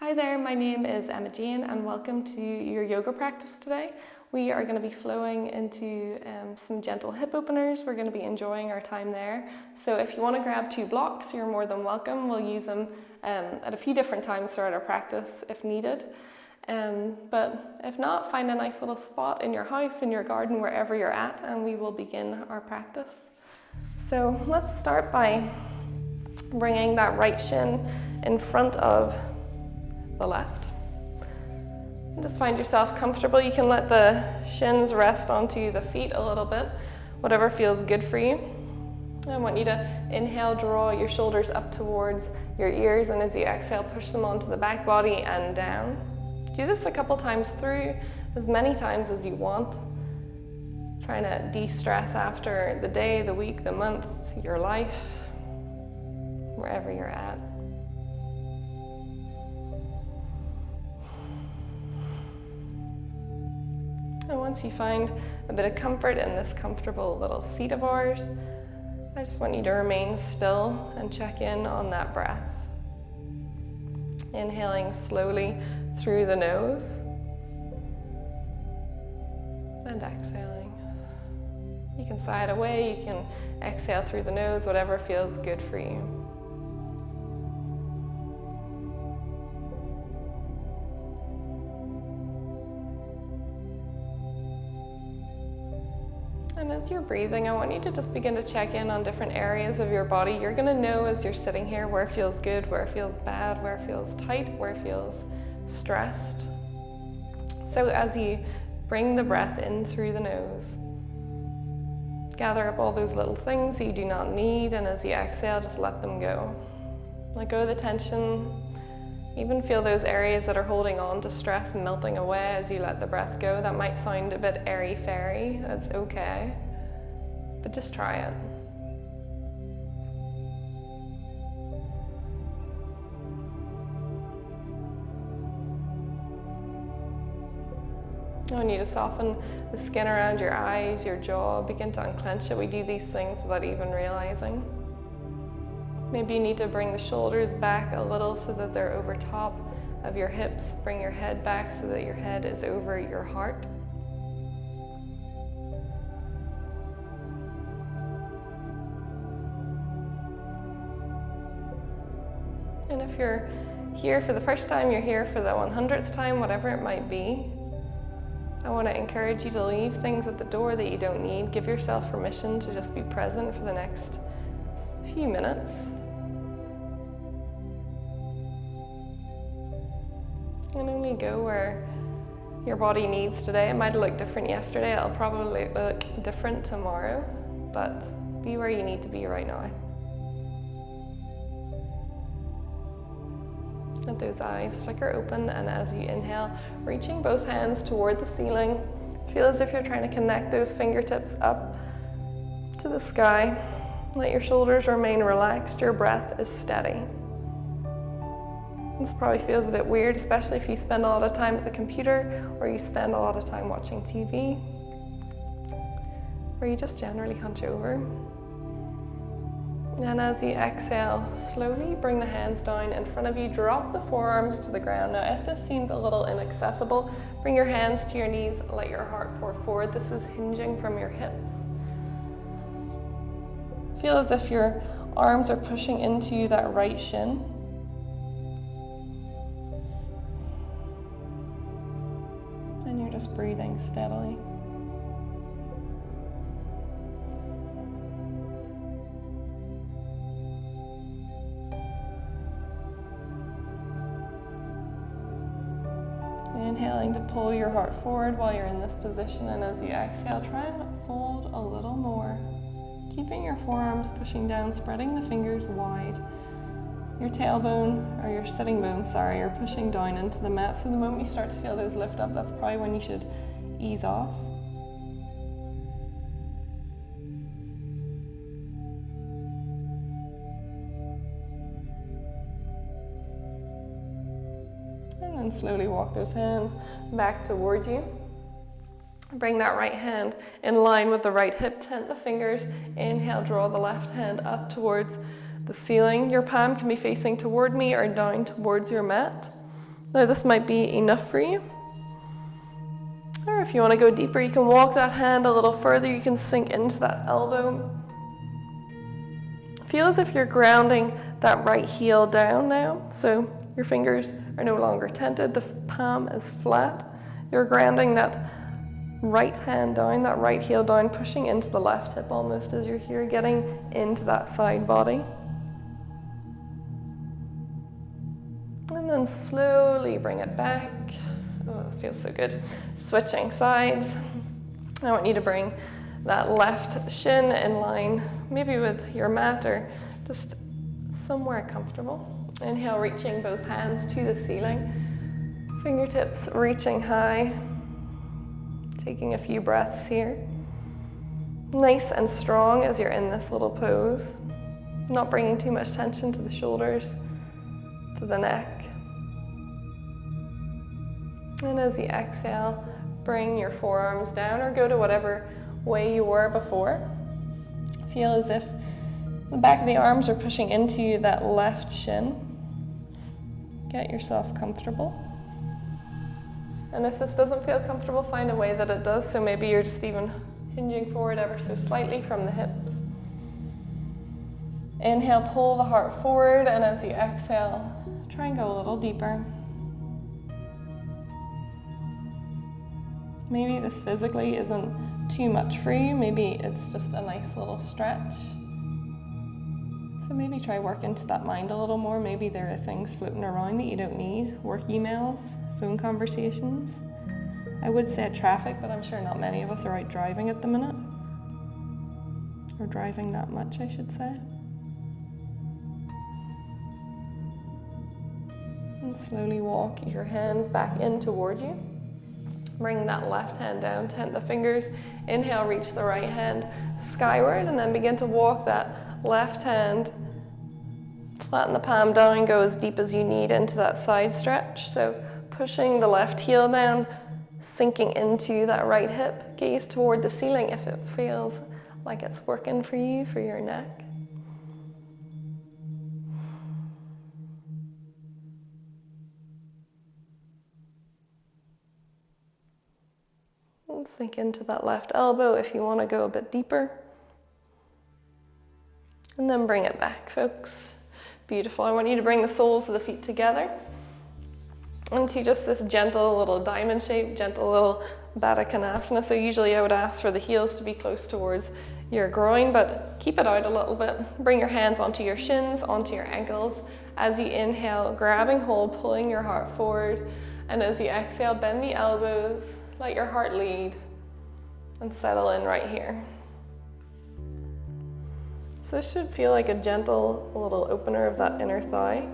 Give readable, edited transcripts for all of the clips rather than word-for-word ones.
Hi there, my name is Emma-Jayne and welcome to your yoga practice today. We are going to be flowing into some gentle hip openers. We're going to be enjoying our time there. So if you want to grab 2 blocks, you're more than welcome. We'll use them at a few different times throughout our practice if needed. But if not, find a nice little spot in your house, in your garden, wherever you're at, and we will begin our practice. So let's start by bringing that right shin in front of the left. And just find yourself comfortable. You can let the shins rest onto the feet a little bit, whatever feels good for you. I want you to inhale, draw your shoulders up towards your ears, and as you exhale, push them onto the back body and down. Do this a couple times through, as many times as you want. Trying to de-stress after the day, the week, the month, your life, wherever you're at. And once you find a bit of comfort in this comfortable little seat of ours, I just want you to remain still and check in on that breath. Inhaling slowly through the nose and exhaling. You can sigh it away, you can exhale through the nose, whatever feels good for you. And as you're breathing, I want you to just begin to check in on different areas of your body. You're going to know as you're sitting here where it feels good, where it feels bad, where it feels tight, where it feels stressed. So as you bring the breath in through the nose, gather up all those little things that you do not need, and as you exhale, just let them go. Let go of the tension. Even feel those areas that are holding on to stress melting away as you let the breath go. That might sound a bit airy-fairy, that's okay, but just try it. I want you to soften the skin around your eyes, your jaw, begin to unclench it. We do these things without even realizing. Maybe you need to bring the shoulders back a little so that they're over top of your hips. Bring your head back so that your head is over your heart. And if you're here for the first time, you're here for the 100th time, whatever it might be, I want to encourage you to leave things at the door that you don't need. Give yourself permission to just be present for the next few minutes. And only go where your body needs today. It might look different yesterday, it'll probably look different tomorrow, but be where you need to be right now. Let those eyes flicker open, and as you inhale, reaching both hands toward the ceiling, feel as if you're trying to connect those fingertips up to the sky. Let your shoulders remain relaxed, your breath is steady. This probably feels a bit weird, especially if you spend a lot of time at the computer or you spend a lot of time watching TV, or you just generally hunch over. And as you exhale, slowly bring the hands down in front of you, drop the forearms to the ground. Now, if this seems a little inaccessible, bring your hands to your knees, let your heart pour forward. This is hinging from your hips. Feel as if your arms are pushing into that right shin. And you're just breathing steadily. Inhaling to pull your heart forward while you're in this position, and as you exhale, try and fold a little more. Keeping your forearms pushing down, spreading the fingers wide. Your tailbone, or your sitting bones, are pushing down into the mat. So the moment you start to feel those lift up, that's probably when you should ease off. And then slowly walk those hands back towards you. Bring that right hand in line with the right hip, tent the fingers. Inhale, draw the left hand up towards the ceiling. Your palm can be facing toward me or down towards your mat. Now this might be enough for you. Or if you want to go deeper, you can walk that hand a little further. You can sink into that elbow. Feel as if you're grounding that right heel down now. So your fingers are no longer tented. The palm is flat. You're grounding that right hand down, that right heel down, pushing into the left hip almost as you're here, getting into that side body. And then slowly bring it back. Oh, that feels so good. Switching sides. I want you to bring that left shin in line, maybe with your mat or just somewhere comfortable. Inhale, reaching both hands to the ceiling. Fingertips reaching high. Taking a few breaths here. Nice and strong as you're in this little pose. Not bringing too much tension to the shoulders, to the neck. And as you exhale, bring your forearms down or go to whatever way you were before. Feel as if the back of the arms are pushing into that left shin. Get yourself comfortable. And if this doesn't feel comfortable, find a way that it does. So maybe you're just even hinging forward ever so slightly from the hips. Inhale, pull the heart forward, and as you exhale, try and go a little deeper. Maybe this physically isn't too much for you. Maybe it's just a nice little stretch. So maybe try work into that mind a little more. Maybe there are things floating around that you don't need. Work emails, phone conversations. I would say traffic, but I'm sure not many of us are out driving at the minute. Or driving that much, I should say. And slowly walk your hands back in towards you. Bring that left hand down, tent the fingers. Inhale, reach the right hand skyward, and then begin to walk that left hand. Flatten the palm down, go as deep as you need into that side stretch. So pushing the left heel down, sinking into that right hip. Gaze toward the ceiling if it feels like it's working for you, for your neck. And sink into that left elbow if you want to go a bit deeper. And then bring it back, folks. Beautiful. I want you to bring the soles of the feet together into just this gentle little diamond shape, gentle little Baddha Konasana. So usually I would ask for the heels to be close towards your groin, but keep it out a little bit. Bring your hands onto your shins, onto your ankles. As you inhale, grabbing hold, pulling your heart forward. And as you exhale, bend the elbows, let your heart lead, and settle in right here. So this should feel like a gentle little opener of that inner thigh.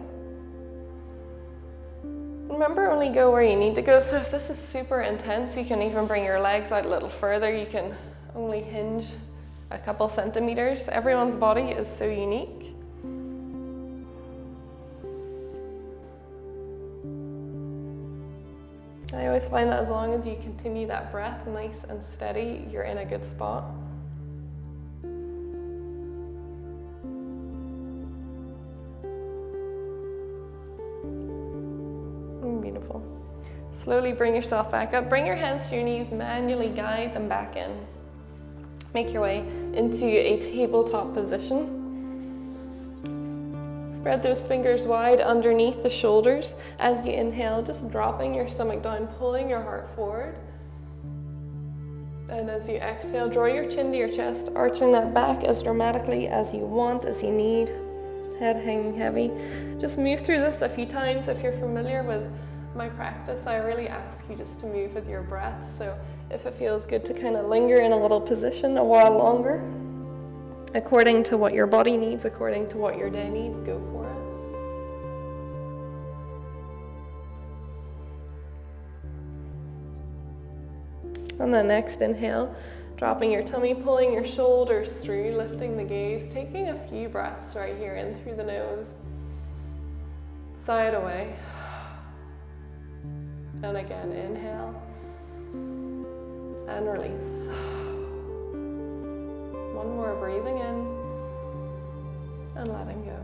Remember, only go where you need to go. So if this is super intense, you can even bring your legs out a little further. You can only hinge a couple centimeters. Everyone's body is so unique. I always find that as long as you continue that breath nice and steady, you're in a good spot. Beautiful. Slowly bring yourself back up. Bring your hands to your knees, manually guide them back in. Make your way into a tabletop position. Spread those fingers wide underneath the shoulders. As you inhale, just dropping your stomach down, pulling your heart forward. And as you exhale, draw your chin to your chest, arching that back as dramatically as you want, as you need. Head hanging heavy. Just move through this a few times. If you're familiar with my practice, I really ask you just to move with your breath. So if it feels good to kind of linger in a little position a while longer, according to what your body needs, according to what your day needs, go for it. On the next inhale, dropping your tummy, pulling your shoulders through, lifting the gaze, taking a few breaths right here in through the nose. Sigh it away. And again, inhale and release. One more, breathing in and letting go.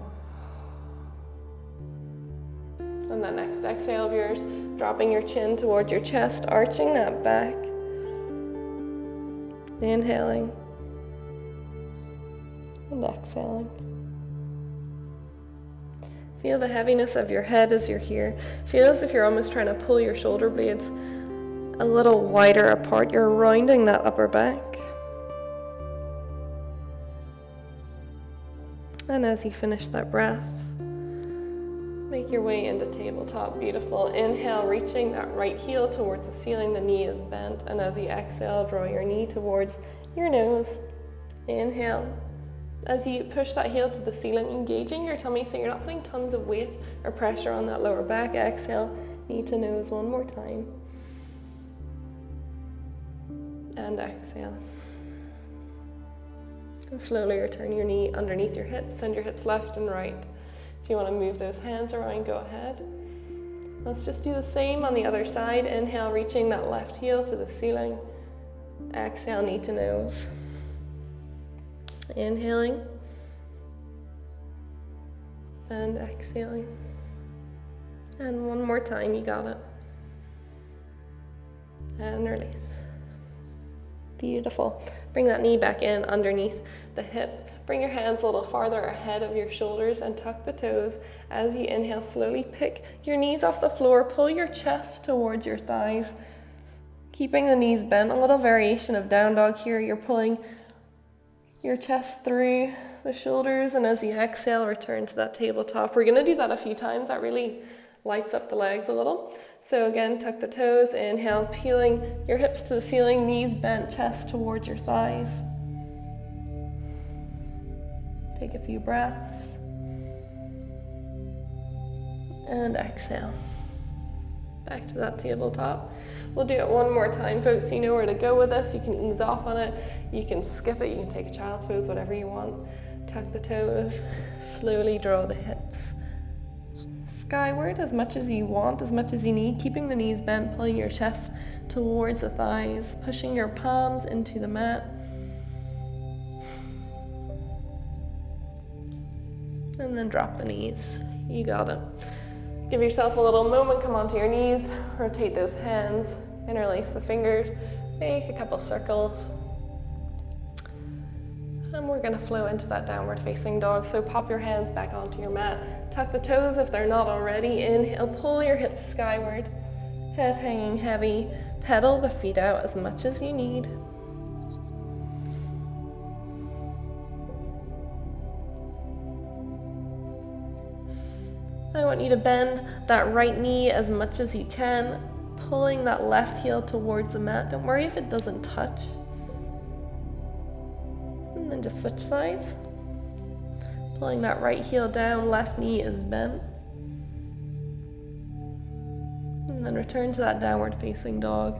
And that next exhale of yours, dropping your chin towards your chest, arching that back. Inhaling and exhaling. Feel the heaviness of your head as you're here. Feel as if you're almost trying to pull your shoulder blades a little wider apart. You're rounding that upper back. And as you finish that breath, make your way into tabletop. Beautiful. Inhale, reaching that right heel towards the ceiling. The knee is bent. And as you exhale, draw your knee towards your nose. Inhale. As you push that heel to the ceiling, engaging your tummy so you're not putting tons of weight or pressure on that lower back. Exhale, knee to nose one more time. And exhale. And slowly return your knee underneath your hips. Send your hips left and right. If you want to move those hands around, go ahead. Let's just do the same on the other side. Inhale, reaching that left heel to the ceiling. Exhale, knee to nose. Inhaling. And exhaling. And one more time, you got it. And release. Beautiful. Bring that knee back in underneath the hip. Bring your hands a little farther ahead of your shoulders and tuck the toes. As you inhale, slowly pick your knees off the floor. Pull your chest towards your thighs. Keeping the knees bent. A little variation of down dog here. You're pulling your chest through the shoulders, and as you exhale, return to that tabletop. We're going to do that a few times. That really lights up the legs a little. So again, tuck the toes. Inhale, peeling your hips to the ceiling, knees bent, chest towards your thighs. Take a few breaths. And exhale. Back to that tabletop. We'll do it one more time, folks. You know where to go with this. You can ease off on it. You can skip it. You can take a child's pose, whatever you want. Tuck the toes. Slowly draw the hips skyward as much as you want, as much as you need. Keeping the knees bent, pulling your chest towards the thighs, pushing your palms into the mat. And then drop the knees. You got it. Give yourself a little moment, come onto your knees, rotate those hands, interlace the fingers, make a couple circles. And we're going to flow into that downward facing dog. So pop your hands back onto your mat. Tuck the toes if they're not already. Inhale, pull your hips skyward. Head hanging heavy. Pedal the feet out as much as you need. I want you to bend that right knee as much as you can, pulling that left heel towards the mat. Don't worry if it doesn't touch. And then just switch sides. Pulling that right heel down, left knee is bent. And then return to that downward facing dog.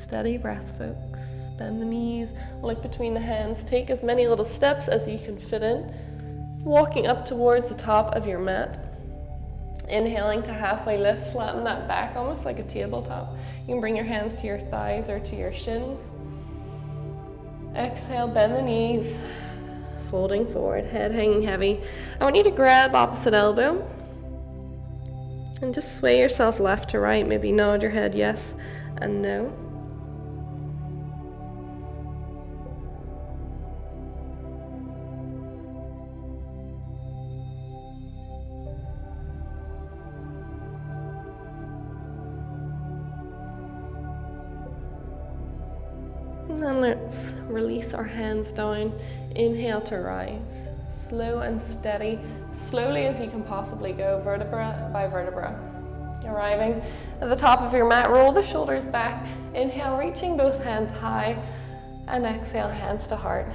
Steady breath, folks. Bend the knees, look between the hands. Take as many little steps as you can fit in. Walking up towards the top of your mat. Inhaling to halfway lift, flatten that back almost like a tabletop. You can bring your hands to your thighs or to your shins. Exhale, bend the knees, folding forward, head hanging heavy. I want you to grab opposite elbow and just sway yourself left to right. Maybe nod your head yes and no. And let's release our hands down. Inhale to rise. Slow and steady, slowly as you can possibly go, vertebra by vertebra. Arriving at the top of your mat, roll the shoulders back. Inhale, reaching both hands high, and exhale, hands to heart.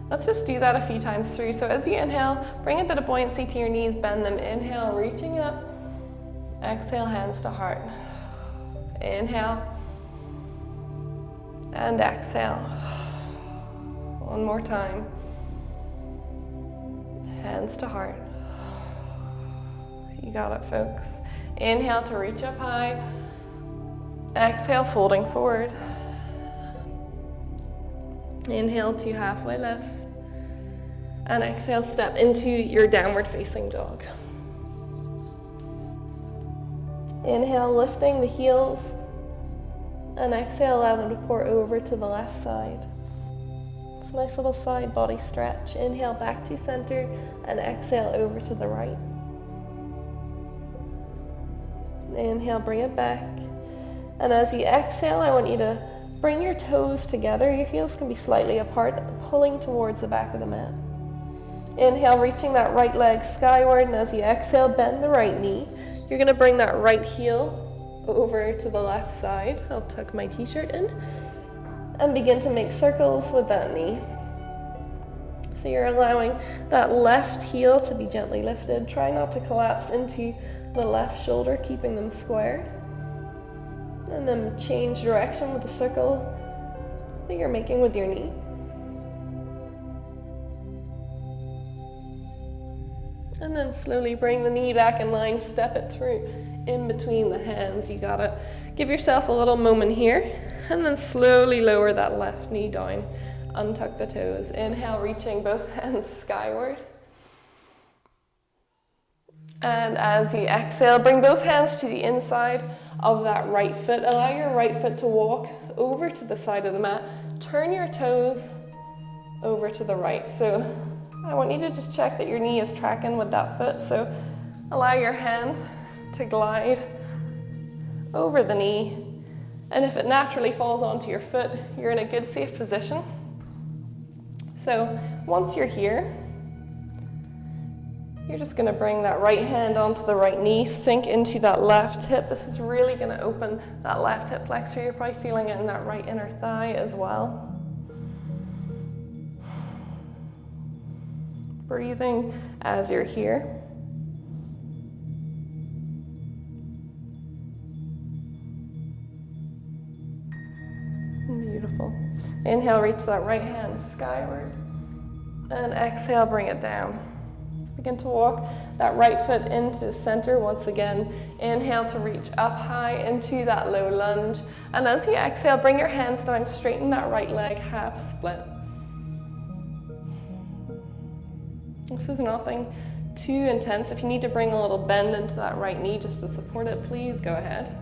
Let's just do that a few times through. So as you inhale, bring a bit of buoyancy to your knees, bend them. Inhale, reaching up. Exhale, hands to heart. Inhale. And exhale. One more time. Hands to heart. You got it, folks. Inhale to reach up high. Exhale, folding forward. Inhale to halfway lift. And exhale, step into your downward facing dog. Inhale, lifting the heels. And exhale, allow them to pour over to the left side. It's a nice little side body stretch. Inhale back to center and exhale over to the right. Inhale, bring it back. And as you exhale, I want you to bring your toes together. Your heels can be slightly apart, pulling towards the back of the mat. Inhale, reaching that right leg skyward, and as you exhale, bend the right knee. You're going to bring that right heel over to the left side. I'll tuck my t-shirt in and begin to make circles with that knee. So you're allowing that left heel to be gently lifted. Try not to collapse into the left shoulder, keeping them squared. And then change direction with the circle that you're making with your knee. And then slowly bring the knee back in line, step it through in between the hands. You gotta give yourself a little moment here, and then slowly lower that left knee down. Untuck the toes. Inhale, reaching both hands skyward. And as you exhale, bring both hands to the inside of that right foot. Allow your right foot to walk over to the side of the mat. Turn your toes over to the right. So I want you to just check that your knee is tracking with that foot. So allow your hand to glide over the knee. And if it naturally falls onto your foot, you're in a good, safe position. So once you're here, you're just going to bring that right hand onto the right knee, sink into that left hip. This is really going to open that left hip flexor. You're probably feeling it in that right inner thigh as well. Breathing as you're here. Beautiful. Inhale, reach that right hand skyward. And exhale, bring it down. Begin to walk that right foot into the center once again. Inhale to reach up high into that low lunge. And as you exhale, bring your hands down, straighten that right leg, half split. This is nothing too intense. If you need to bring a little bend into that right knee just to support it, please go ahead.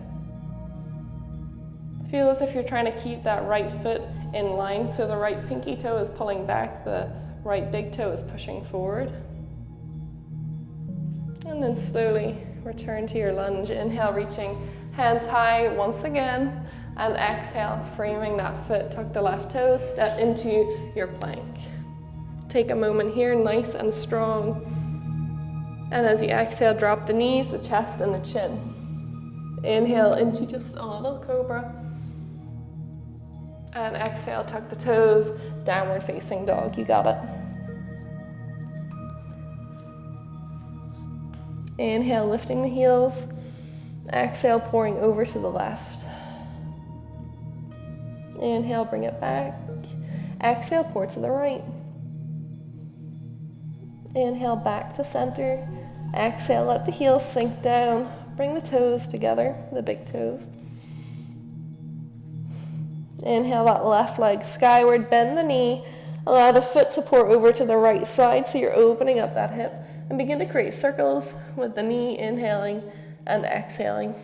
Feel as if you're trying to keep that right foot in line, so the right pinky toe is pulling back, the right big toe is pushing forward. And then slowly return to your lunge. Inhale, reaching hands high once again. And exhale, framing that foot. Tuck the left toes, step into your plank. Take a moment here, nice and strong. And as you exhale, drop the knees, the chest, and the chin. Inhale into just a little cobra. And exhale, tuck the toes, downward facing dog. You got it. Inhale, lifting the heels. Exhale, pouring over to the left. Inhale, bring it back. Exhale, pour to the right. Inhale, back to center. Exhale, let the heels sink down. Bring the toes together, the big toes. Inhale, that left leg skyward, bend the knee. Allow the foot to pour over to the right side so you're opening up that hip. And begin to create circles with the knee, inhaling and exhaling.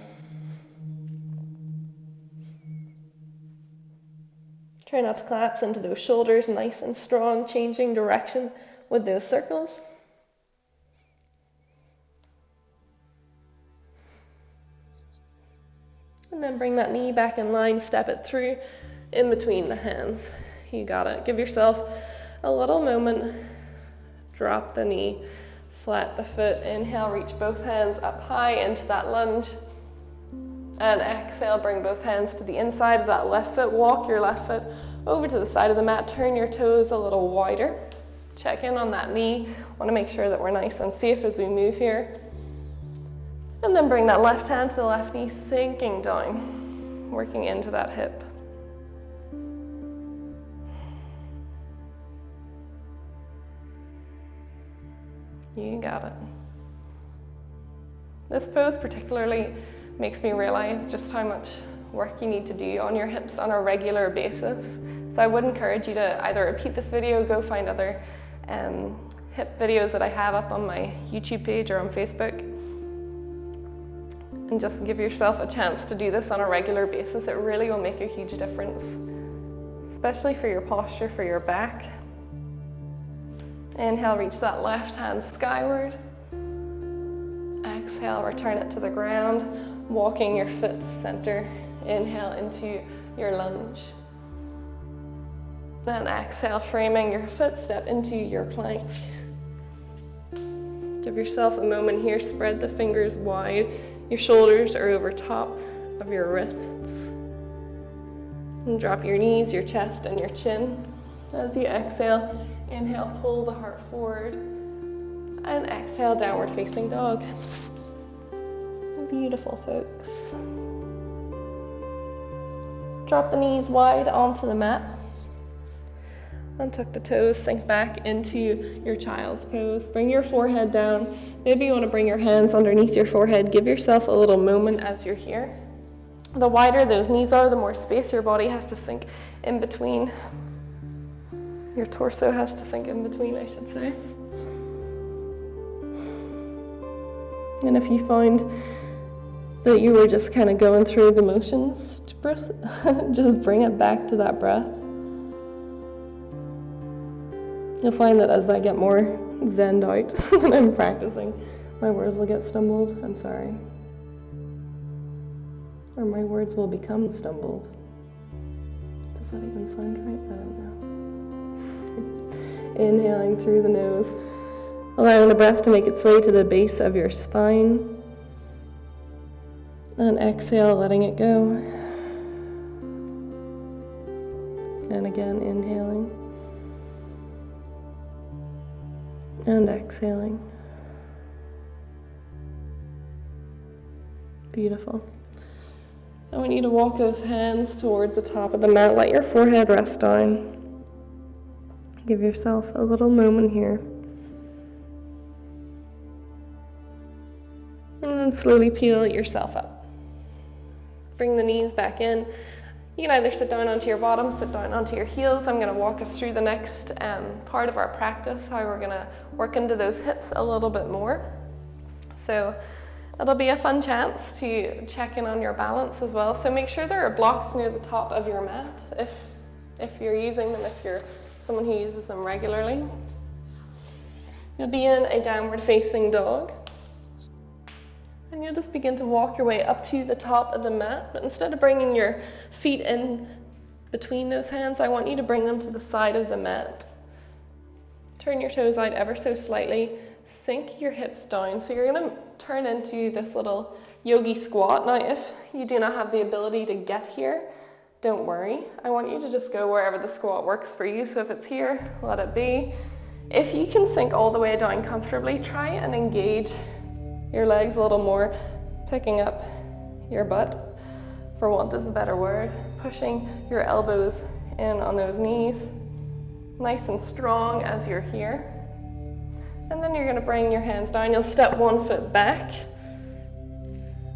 Try not to collapse into those shoulders, nice and strong, changing direction with those circles. And then bring that knee back in line, step it through in between the hands. You got it. Give yourself a little moment. Drop the knee, flat the foot. Inhale, reach both hands up high into that lunge. And exhale, bring both hands to the inside of that left foot. Walk your left foot over to the side of the mat. Turn your toes a little wider. Check in on that knee. Want to make sure that we're nice and safe as we move here. And then bring that left hand to the left knee, sinking down, working into that hip. You got it. This pose particularly makes me realize just how much work you need to do on your hips on a regular basis. So I would encourage you to either repeat this video, go find other hip videos that I have up on my YouTube page or on Facebook. And just give yourself a chance to do this on a regular basis. It really will make a huge difference, especially for your posture, for your back. Inhale, reach that left hand skyward. Exhale, return it to the ground, walking your foot to center. Inhale into your lunge. Then exhale, framing your footstep into your plank. Give yourself a moment here, spread the fingers wide. Your shoulders are over top of your wrists. And drop your knees, your chest, and your chin. As you exhale, inhale, pull the heart forward. And exhale, downward facing dog. Beautiful, folks. Drop the knees wide onto the mat. Untuck the toes, sink back into your child's pose. Bring your forehead down. Maybe you want to bring your hands underneath your forehead. Give yourself a little moment as you're here. The wider those knees are, the more space your body has to sink in between. Your torso has to sink in between, I should say. And if you find that you were just kind of going through the motions, just bring it back to that breath. You'll find that as I get more zened out when I'm practicing, my words will get stumbled. I'm sorry. Or my words will become stumbled. Does that even sound right? I don't know. Inhaling through the nose, allowing the breath to make its way to the base of your spine. And exhale, letting it go. And again, inhaling. And exhaling. Beautiful. I want you to walk those hands towards the top of the mat. Let your forehead rest down. Give yourself a little moment here. And then slowly peel yourself up. Bring the knees back in. You can either sit down onto your bottom, sit down onto your heels. I'm going to walk us through the next part of our practice, how we're going to work into those hips a little bit more. So it'll be a fun chance to check in on your balance as well. So make sure there are blocks near the top of your mat if you're using them, if you're someone who uses them regularly. You'll be in a downward facing dog. And you'll just begin to walk your way up to the top of the mat. But instead of bringing your feet in between those hands, I want you to bring them to the side of the mat. Turn your toes out ever so slightly. Sink your hips down. So you're going to turn into this little yogi squat. Now, if you do not have the ability to get here, don't worry. I want you to just go wherever the squat works for you. So if it's here, let it be. If you can sink all the way down comfortably, try and engage your legs a little more, picking up your butt, for want of a better word, pushing your elbows in on those knees, nice and strong as you're here. And then you're going to bring your hands down. You'll step one foot back,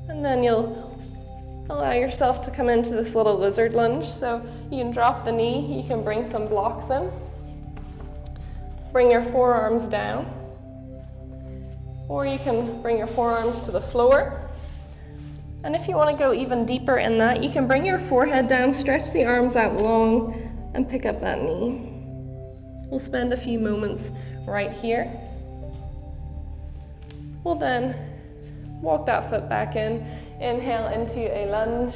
and then you'll allow yourself to come into this little lizard lunge. So you can drop the knee, you can bring some blocks in, bring your forearms down, or you can bring your forearms to the floor. And if you want to go even deeper in that, you can bring your forehead down, stretch the arms out long, and pick up that knee. We'll spend a few moments right here. We'll then walk that foot back in. Inhale into a lunge.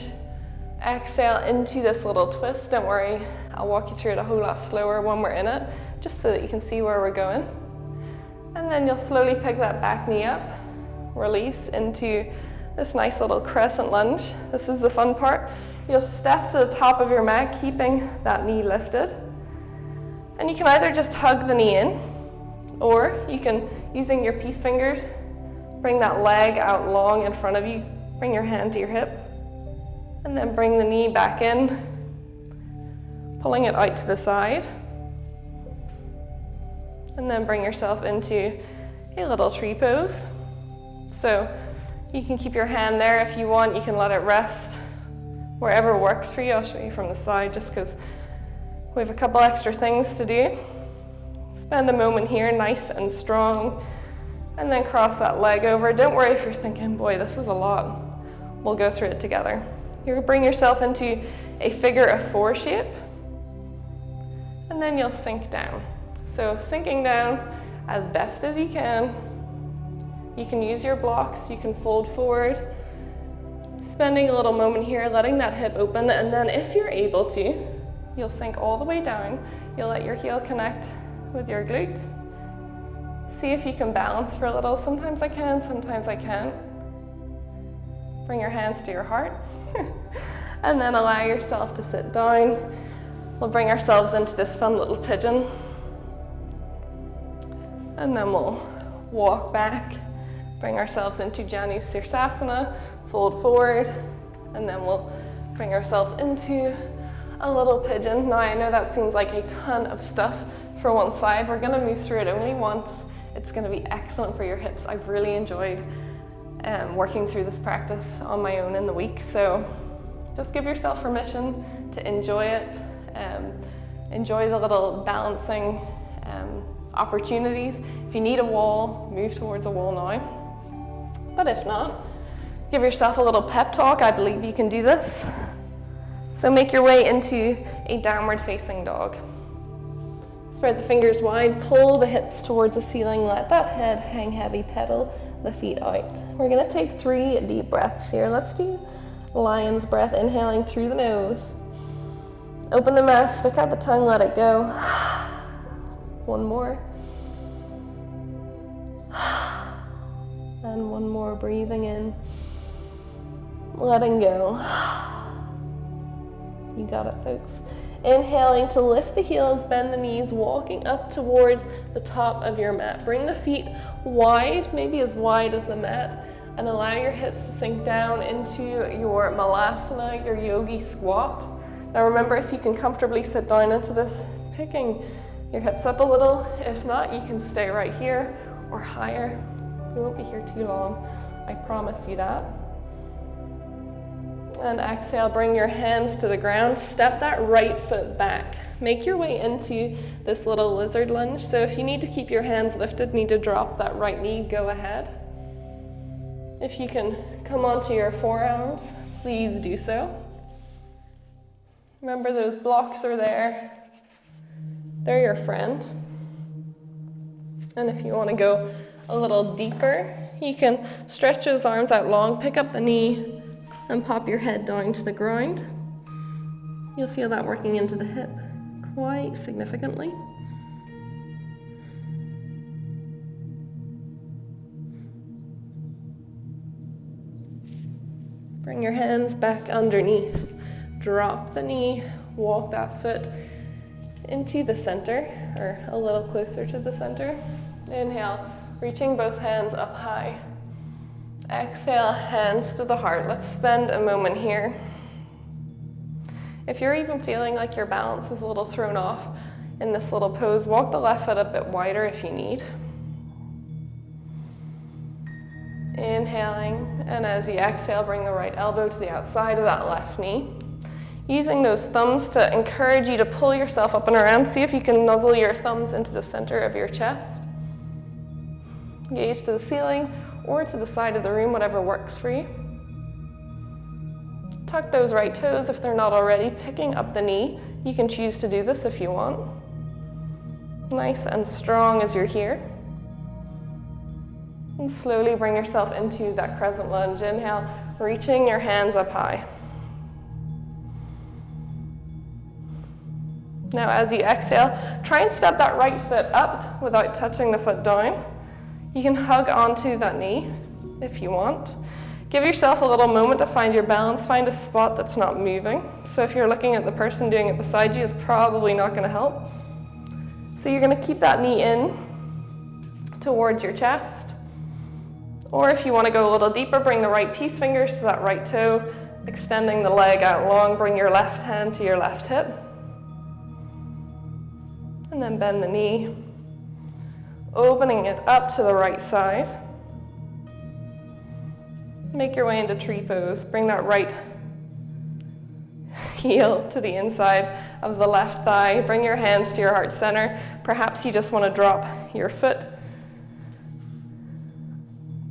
Exhale into this little twist. Don't worry, I'll walk you through it a whole lot slower when we're in it, just so that you can see where we're going. And then you'll slowly pick that back knee up, release into this nice little crescent lunge. This is the fun part. You'll step to the top of your mat, keeping that knee lifted. And you can either just hug the knee in, or you can, using your peace fingers, bring that leg out long in front of you, bring your hand to your hip, and then bring the knee back in, pulling it out to the side. And then bring yourself into a little tree pose. So you can keep your hand there if you want. You can let it rest wherever works for you. I'll show you from the side just because we have a couple extra things to do. Spend a moment here, nice and strong, and then cross that leg over. Don't worry if you're thinking, boy, this is a lot. We'll go through it together. You'll bring yourself into a figure of 4 shape, and then you'll sink down. So sinking down as best as you can. You can use your blocks, you can fold forward. Spending a little moment here, letting that hip open, and then if you're able to, you'll sink all the way down. You'll let your heel connect with your glute. See if you can balance for a little. Sometimes I can, sometimes I can't. Bring your hands to your heart. And then allow yourself to sit down. We'll bring ourselves into this fun little pigeon. And then we'll walk back, bring ourselves into Janu Sirsasana, fold forward, and then we'll bring ourselves into a little pigeon. Now I know that seems like a ton of stuff for one side. We're gonna move through it only once. It's gonna be excellent for your hips. I've really enjoyed working through this practice on my own in the week. So just give yourself permission to enjoy it. Enjoy the little balancing opportunities. If you need a wall, move towards a wall now. But if not, give yourself a little pep talk. I believe you can do this. So make your way into a downward facing dog. Spread the fingers wide, pull the hips towards the ceiling, let that head hang heavy, pedal the feet out. We're gonna take 3 deep breaths here. Let's do lion's breath, inhaling through the nose. Open the mouth, stick out the tongue, let it go. One more. And one more, breathing in, letting go. You got it, folks. Inhaling to lift the heels, bend the knees, walking up towards the top of your mat. Bring the feet wide, maybe as wide as the mat, and allow your hips to sink down into your malasana, your yogi squat. Now remember, if you can comfortably sit down into this, picking your hips up a little. If not, you can stay right here or higher. We won't be here too long, I promise you that. And exhale, bring your hands to the ground, step that right foot back. Make your way into this little lizard lunge. So if you need to keep your hands lifted, need to drop that right knee, go ahead. If you can come onto your forearms, please do so. Remember, those blocks are there. They're your friend. And if you want to go a little deeper, you can stretch those arms out long, pick up the knee, and pop your head down to the ground. You'll feel that working into the hip quite significantly. Bring your hands back underneath. Drop the knee, walk that foot into the center, or a little closer to the center. Inhale, reaching both hands up high. Exhale, hands to the heart. Let's spend a moment here. If you're even feeling like your balance is a little thrown off in this little pose, walk the left foot a bit wider if you need. Inhaling, and as you exhale, bring the right elbow to the outside of that left knee. Using those thumbs to encourage you to pull yourself up and around. See if you can nuzzle your thumbs into the center of your chest. Gaze to the ceiling or to the side of the room, whatever works for you. Tuck those right toes if they're not already, picking up the knee. You can choose to do this if you want. Nice and strong as you're here. And slowly bring yourself into that crescent lunge. Inhale, reaching your hands up high. Now as you exhale, try and step that right foot up without touching the foot down. You can hug onto that knee if you want. Give yourself a little moment to find your balance, find a spot that's not moving. So if you're looking at the person doing it beside you, it's probably not going to help. So you're going to keep that knee in towards your chest. Or if you want to go a little deeper, bring the right peace fingers to that right toe, extending the leg out long, bring your left hand to your left hip. And then bend the knee, opening it up to the right side. Make your way into tree pose. Bring that right heel to the inside of the left thigh. Bring your hands to your heart center. Perhaps you just want to drop your foot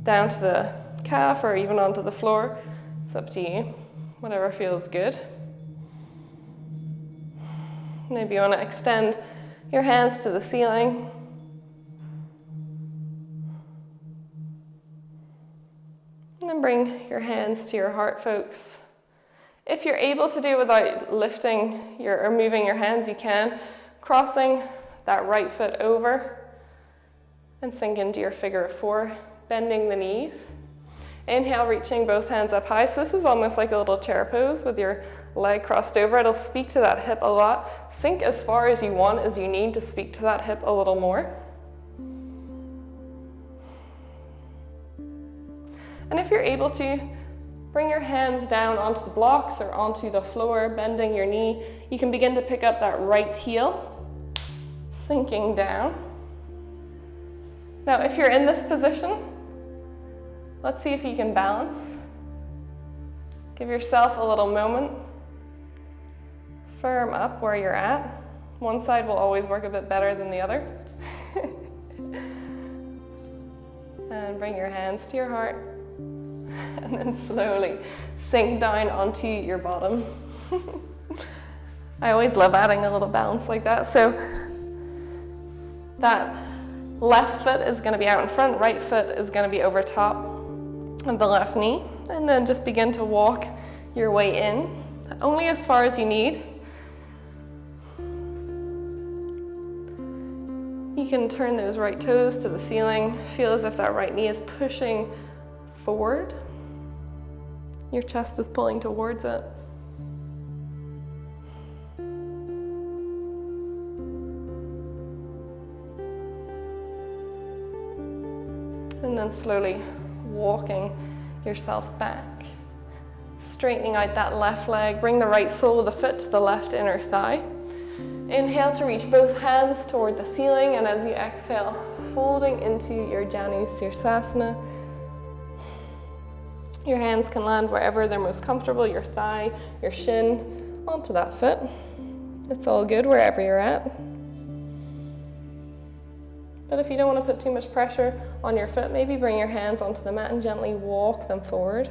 down to the calf or even onto the floor. It's up to you, whatever feels good. Maybe you want to extend your hands to the ceiling. And then bring your hands to your heart, folks. If you're able to do it without lifting or moving your hands, you can. Crossing that right foot over and sink into your figure of four, bending the knees. Inhale, reaching both hands up high. So this is almost like a little chair pose with your leg crossed over. It'll speak to that hip a lot. Sink as far as you want, as you need to speak to that hip a little more. And if you're able to, bring your hands down onto the blocks or onto the floor, bending your knee. You can begin to pick up that right heel, sinking down. Now, if you're in this position, let's see if you can balance. Give yourself a little moment. Firm up where you're at. One side will always work a bit better than the other. And bring your hands to your heart. And then slowly sink down onto your bottom. I always love adding a little balance like that. So that left foot is going to be out in front, right foot is going to be over top of the left knee. And then just begin to walk your way in, only as far as you need. You can turn those right toes to the ceiling. Feel as if that right knee is pushing forward. Your chest is pulling towards it. And then slowly walking yourself back. Straightening out that left leg. Bring the right sole of the foot to the left inner thigh. Inhale to reach both hands toward the ceiling, and as you exhale, folding into your Janu Sirsasana. Your hands can land wherever they're most comfortable, your thigh, your shin, onto that foot. It's all good wherever you're at. But if you don't want to put too much pressure on your foot, maybe bring your hands onto the mat and gently walk them forward.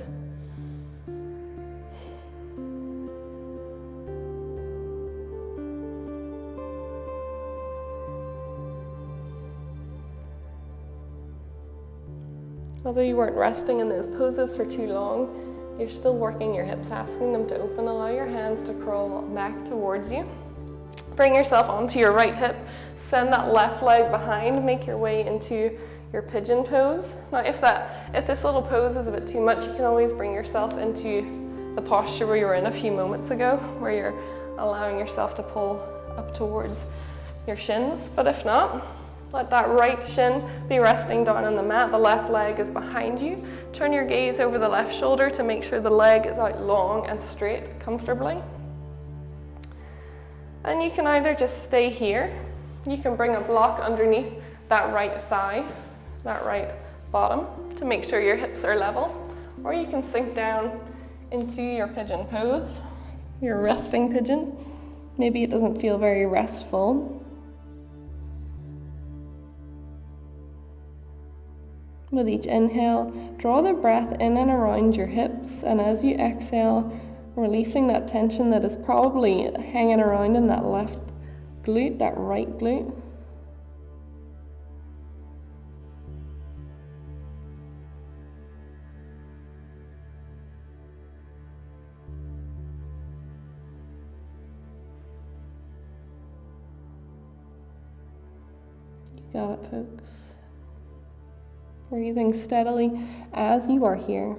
Although you weren't resting in those poses for too long, you're still working your hips, asking them to open. Allow your hands to crawl back towards you. Bring yourself onto your right hip. Send that left leg behind. Make your way into your pigeon pose. Now, if this little pose is a bit too much, you can always bring yourself into the posture where you were in a few moments ago, where you're allowing yourself to pull up towards your shins. But if not, let that right shin be resting down on the mat. The left leg is behind you. Turn your gaze over the left shoulder to make sure the leg is out long and straight comfortably. And you can either just stay here. You can bring a block underneath that right thigh, that right bottom, to make sure your hips are level. Or you can sink down into your pigeon pose, your resting pigeon. Maybe it doesn't feel very restful. With each inhale, draw the breath in and around your hips, and as you exhale, releasing that tension that is probably hanging around in that left glute, that right glute. You got it, folks. Breathing steadily as you are here.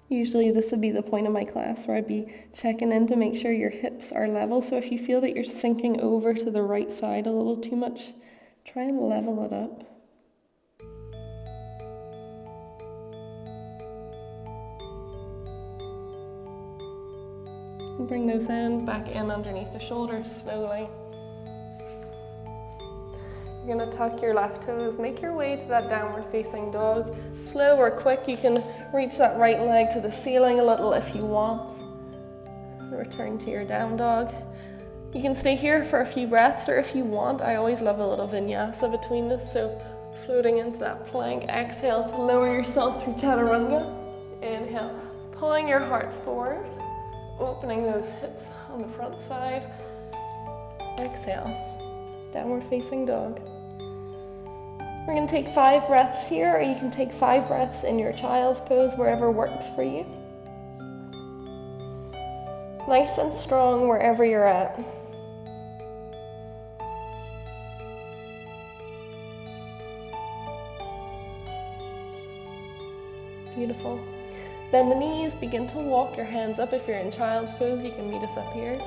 Usually this would be the point of my class where I'd be checking in to make sure your hips are level. So if you feel that you're sinking over to the right side a little too much, try and level it up. And bring those hands back in underneath the shoulders slowly. You're going to tuck your left toes, make your way to that downward facing dog. Slow or quick, you can reach that right leg to the ceiling a little if you want. Return to your down dog. You can stay here for a few breaths, or if you want, I always love a little vinyasa between this, so floating into that plank. Exhale to lower yourself through chaturanga. Inhale, pulling your heart forward, opening those hips on the front side. Exhale, downward facing dog. We're going to take 5 breaths here, or you can take 5 breaths in your child's pose, wherever works for you. Nice and strong wherever you're at. Beautiful. Bend the knees, begin to walk your hands up. If you're in child's pose, you can meet us up here.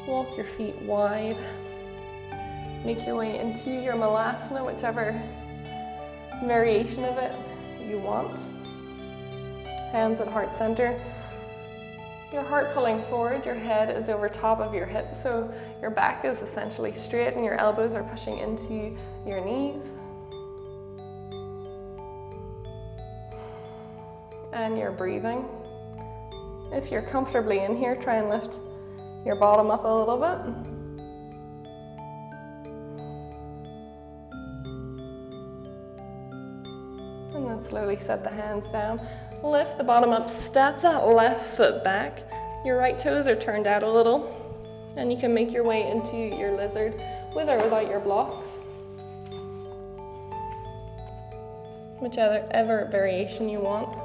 Walk your feet wide. Make your way into your malasana, whichever variation of it you want. Hands at heart center. Your heart pulling forward, your head is over top of your hips, so your back is essentially straight and your elbows are pushing into your knees. And you're breathing. If you're comfortably in here, try and lift your bottom up a little bit. And then slowly set the hands down. Lift the bottom up, step that left foot back. Your right toes are turned out a little. And you can make your way into your lizard with or without your blocks. Whichever variation you want.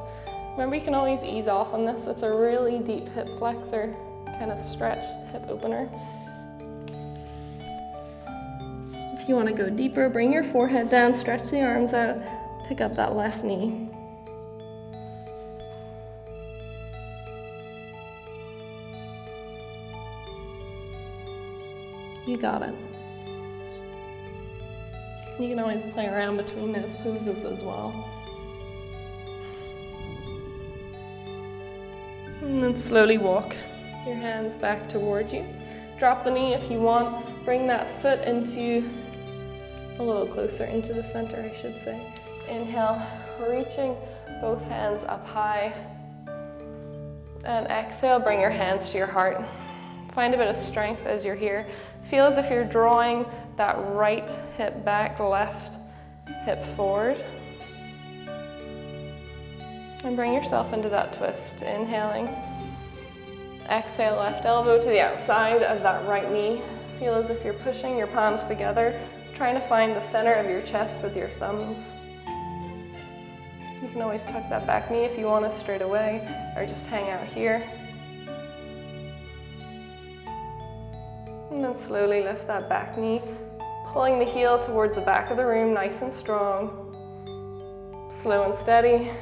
Remember, you can always ease off on this. It's a really deep hip flexor, kind of stretched hip opener. If you want to go deeper, bring your forehead down, stretch the arms out, pick up that left knee. You got it. You can always play around between those poses as well. And then slowly walk your hands back towards you. Drop the knee if you want. Bring that foot into a little closer into the center, I should say. Inhale, reaching both hands up high. And exhale, bring your hands to your heart. Find a bit of strength as you're here. Feel as if you're drawing that right hip back, left hip forward. And bring yourself into that twist. Inhaling. Exhale, left elbow to the outside of that right knee. Feel as if you're pushing your palms together, trying to find the center of your chest with your thumbs. You can always tuck that back knee if you want to straight away, or just hang out here. And then slowly lift that back knee, pulling the heel towards the back of the room, nice and strong. Slow and steady.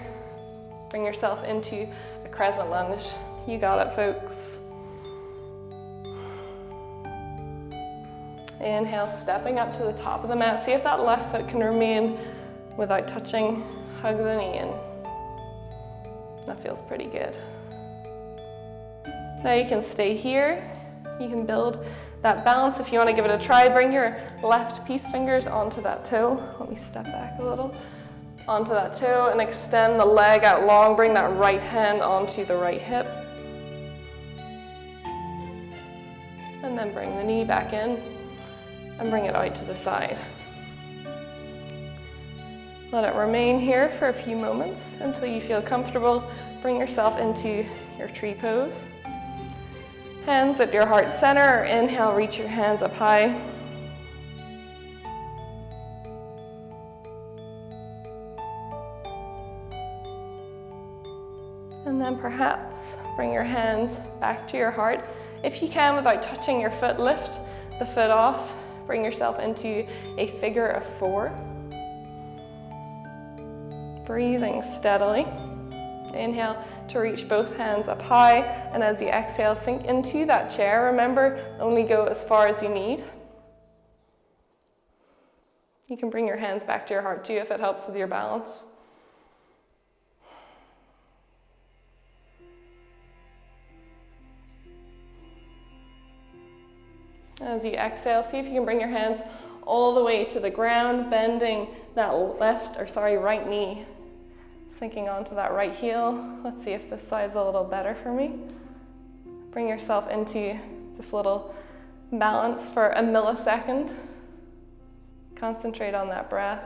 Bring yourself into a crescent lunge. You got it, folks. Inhale, stepping up to the top of the mat. See if that left foot can remain without touching. Hug the knee in. That feels pretty good. Now you can stay here. You can build that balance if you want to give it a try. Bring your left peace fingers onto that toe. Let me step back a little. Onto that toe and extend the leg out long. Bring that right hand onto the right hip. And then bring the knee back in and bring it out to the side. Let it remain here for a few moments until you feel comfortable. Bring yourself into your tree pose. Hands at your heart center. Inhale, reach your hands up high. And then perhaps bring your hands back to your heart. If you can, without touching your foot, lift the foot off. Bring yourself into a figure of 4. Breathing steadily. Inhale to reach both hands up high, and as you exhale, sink into that chair. Remember, only go as far as you need. You can bring your hands back to your heart too if it helps with your balance. As you exhale, see if you can bring your hands all the way to the ground, bending that right knee, sinking onto that right heel. Let's see if this side's a little better for me. Bring yourself into this little balance for a millisecond. Concentrate on that breath.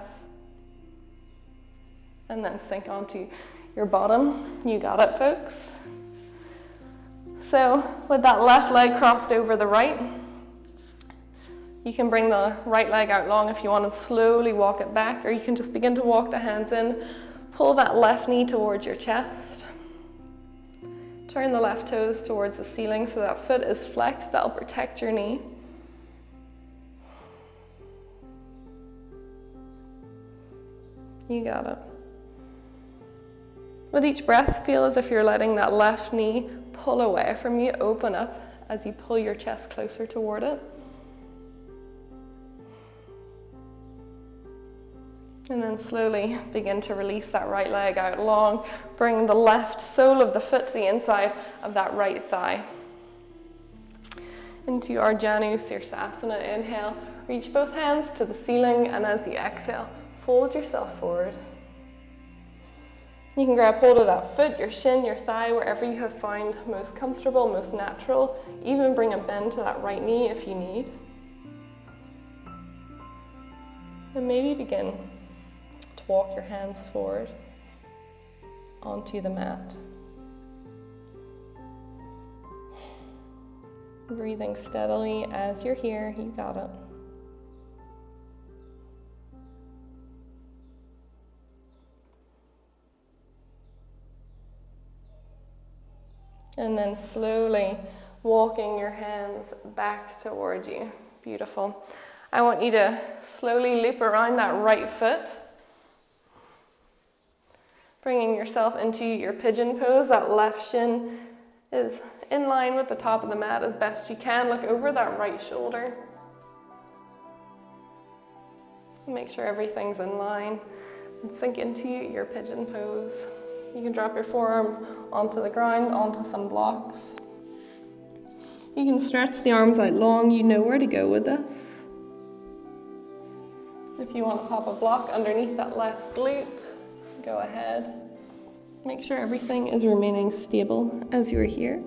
And then sink onto your bottom. You got it, folks. So with that left leg crossed over the right, you can bring the right leg out long if you want to slowly walk it back, or you can just begin to walk the hands in. Pull that left knee towards your chest. Turn the left toes towards the ceiling so that foot is flexed. That'll protect your knee. You got it. With each breath, feel as if you're letting that left knee pull away from you, open up as you pull your chest closer toward it. And then slowly begin to release that right leg out long. Bring the left sole of the foot to the inside of that right thigh. Into our Janu Sirsasana. Inhale, reach both hands to the ceiling, and as you exhale, fold yourself forward. You can grab hold of that foot, your shin, your thigh, wherever you have found most comfortable, most natural. Even bring a bend to that right knee if you need. And maybe begin to walk your hands forward onto the mat. Breathing steadily as you're here, you got it. And then slowly walking your hands back towards you. Beautiful. I want you to slowly loop around that right foot. Bringing yourself into your pigeon pose. That left shin is in line with the top of the mat as best you can. Look over that right shoulder. Make sure everything's in line. And sink into your pigeon pose. You can drop your forearms onto the ground, onto some blocks. You can stretch the arms out long. You know where to go with this. If you want to pop a block underneath that left glute, go ahead. Make sure everything is remaining stable as you're here.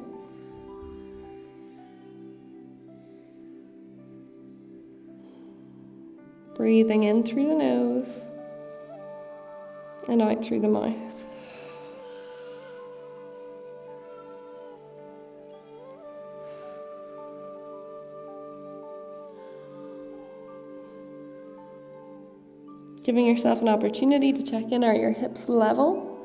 Breathing in through the nose and out through the mouth. Giving yourself an opportunity to check in, are your hips level?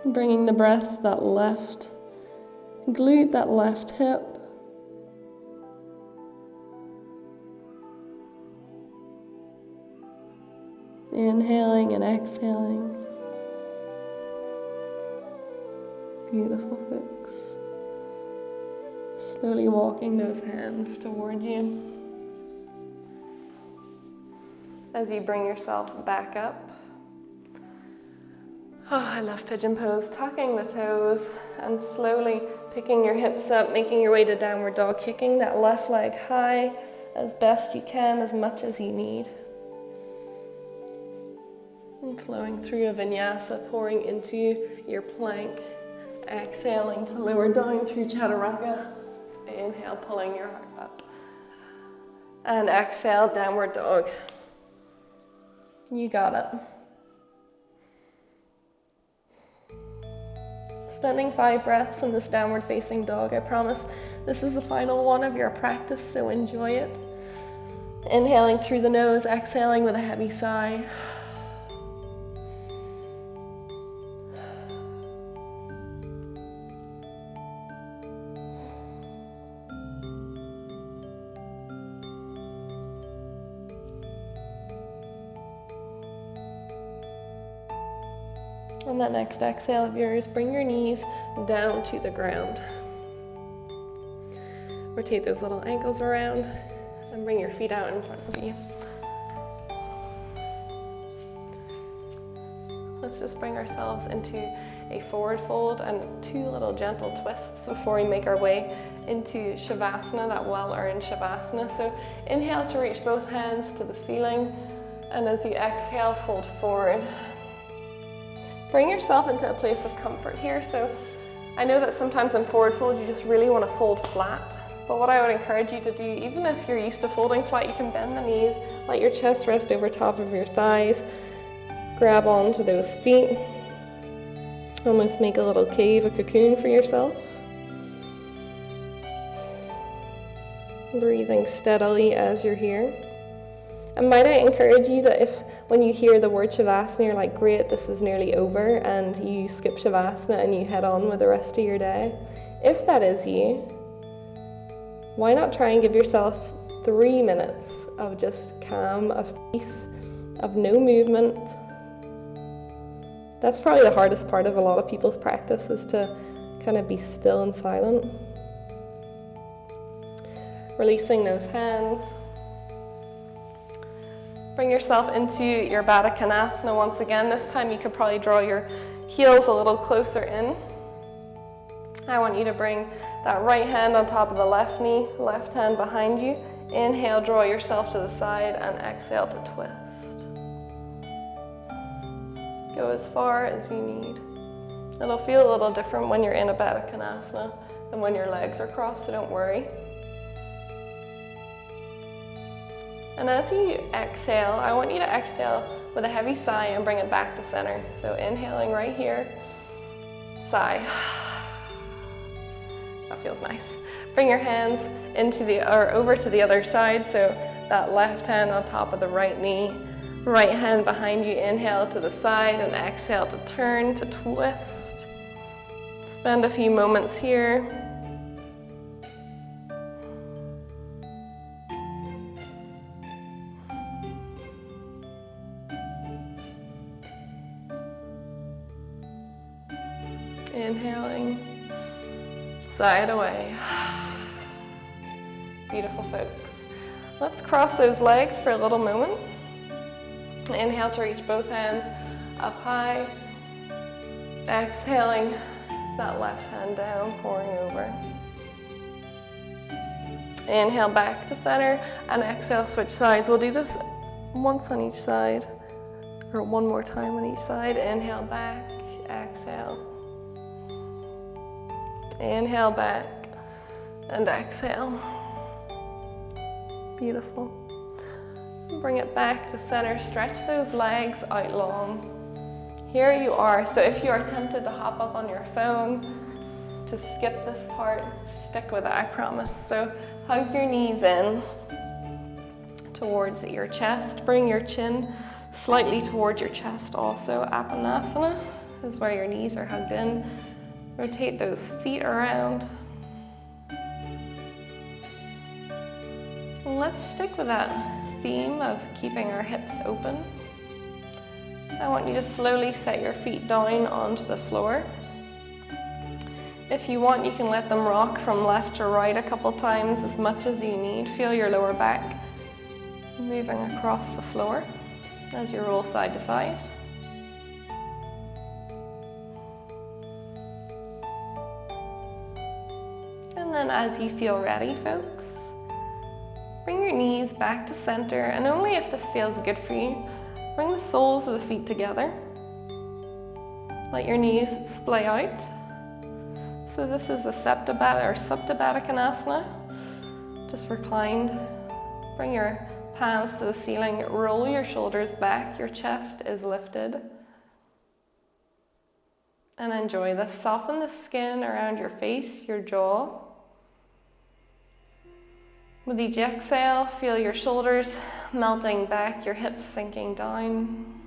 Bringing the breath to that left glute, that left hip. Inhaling and exhaling. Beautiful, folks. Slowly walking those hands toward you. As you bring yourself back up. Oh, I love pigeon pose. Tucking the toes and slowly picking your hips up, making your way to downward dog, kicking that left leg high as best you can, as much as you need. And flowing through a vinyasa, pouring into your plank. Exhaling to lower down through chaturanga. Inhale, pulling your heart up. And exhale, downward dog. You got it. Spending 5 breaths in this downward facing dog. I promise this is the final one of your practice, so enjoy it. Inhaling through the nose, exhaling with a heavy sigh. On that next exhale of yours, bring your knees down to the ground. Rotate those little ankles around and bring your feet out in front of you. Let's just bring ourselves into a forward fold and 2 little gentle twists before we make our way into Savasana, that well-earned Savasana. So inhale to reach both hands to the ceiling, and as you exhale, fold forward. Bring yourself into a place of comfort here. So I know that sometimes in forward fold you just really want to fold flat, but what I would encourage you to do, even if you're used to folding flat, you can bend the knees, let your chest rest over top of your thighs, grab onto those feet, almost make a little cave, a cocoon for yourself. Breathing steadily as you're here. And might I encourage you that if when you hear the word Shavasana you're like, great, this is nearly over, and you skip Shavasana and you head on with the rest of your day, if that is you, why not try and give yourself 3 minutes of just calm, of peace, of no movement. That's probably the hardest part of a lot of people's practice, is to kind of be still and silent. Releasing those hands. Bring yourself into your Baddha Konasana once again. This time you could probably draw your heels a little closer in. I want you to bring that right hand on top of the left knee, left hand behind you. Inhale, draw yourself to the side, and exhale to twist. Go as far as you need. It'll feel a little different when you're in a Baddha Konasana than when your legs are crossed, so don't worry. And as you exhale, I want you to exhale with a heavy sigh and bring it back to center. So inhaling right here, sigh. That feels nice. Bring your hands over to the other side. So that left hand on top of the right knee, right hand behind you. Inhale to the side and exhale to turn, to twist. Spend a few moments here. Inhaling, sigh it away. Beautiful, folks. Let's cross those legs for a little moment. Inhale to reach both hands up high. Exhaling, that left hand down, pouring over. Inhale back to center, and exhale, switch sides. We'll do this once on each side, or one more time on each side. Inhale back, exhale. Inhale back and exhale. Beautiful. Bring it back to center. Stretch those legs out long. Here you are. So if you are tempted to hop up on your phone, to skip this part, stick with it, I promise. So hug your knees in towards your chest. Bring your chin slightly towards your chest also. Apanasana is where your knees are hugged in. Rotate those feet around. And let's stick with that theme of keeping our hips open. I want you to slowly set your feet down onto the floor. If you want, you can let them rock from left to right a couple times, as much as you need. Feel your lower back moving across the floor as you roll side to side. And then as you feel ready, folks, bring your knees back to center, and only if this feels good for you, bring the soles of the feet together. Let your knees splay out. So this is a Supta Baddha Konasana, just reclined. Bring your palms to the ceiling, roll your shoulders back, your chest is lifted. And enjoy this. Soften the skin around your face, your jaw. With each exhale, feel your shoulders melting back, your hips sinking down.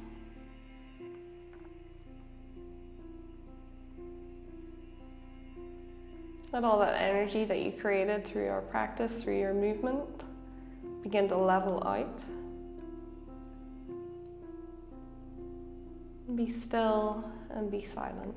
Let all that energy that you created through your practice, through your movement, begin to level out. Be still and be silent.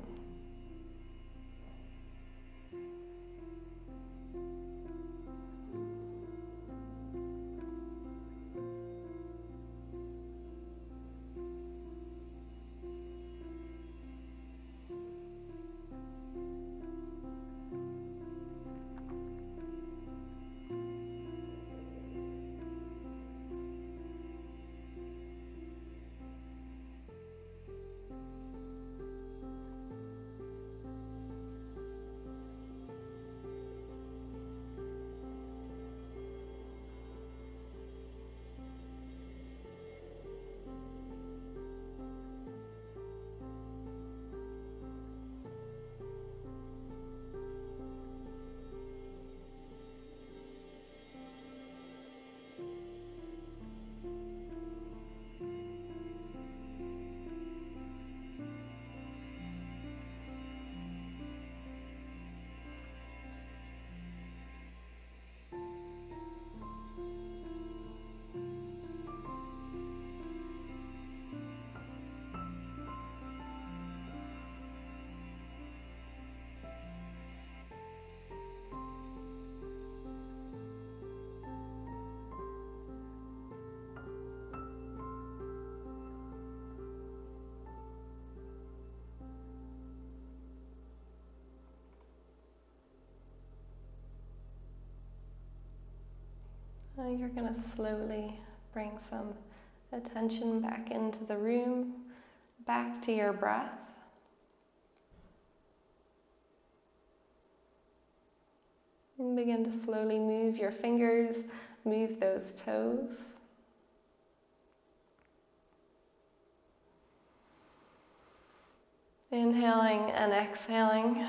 Now you're going to slowly bring some attention back into the room, back to your breath. And begin to slowly move your fingers, move those toes. Inhaling and exhaling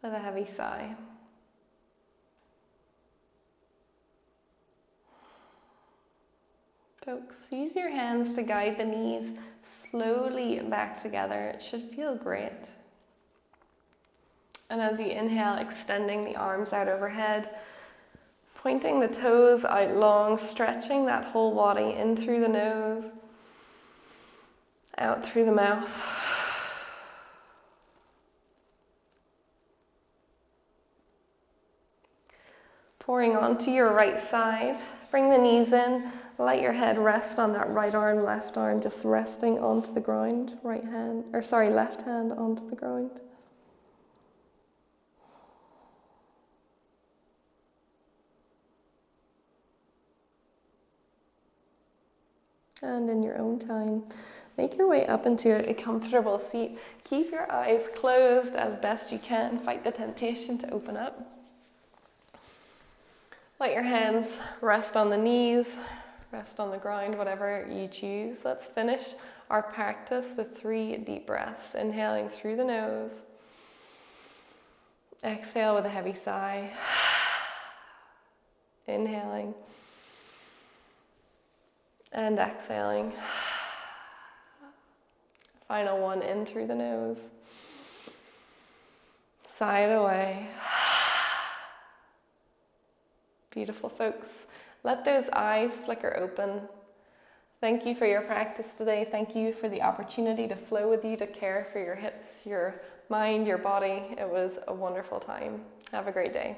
with a heavy sigh. Folks, use your hands to guide the knees slowly back together. It should feel great. And as you inhale, extending the arms out overhead, pointing the toes out long, stretching that whole body in through the nose, out through the mouth. Pouring onto your right side, bring the knees in, let your head rest on that right arm, left arm, just resting onto the ground, left hand onto the ground. And in your own time, make your way up into a comfortable seat. Keep your eyes closed as best you can. Fight the temptation to open up. Let your hands rest on the knees, rest on the ground, whatever you choose. Let's finish our practice with 3 deep breaths. Inhaling through the nose. Exhale with a heavy sigh. Inhaling. And exhaling. Final one, in through the nose. Sigh it away. Beautiful, folks. Let those eyes flicker open. Thank you for your practice today. Thank you for the opportunity to flow with you, to care for your hips, your mind, your body. It was a wonderful time. Have a great day.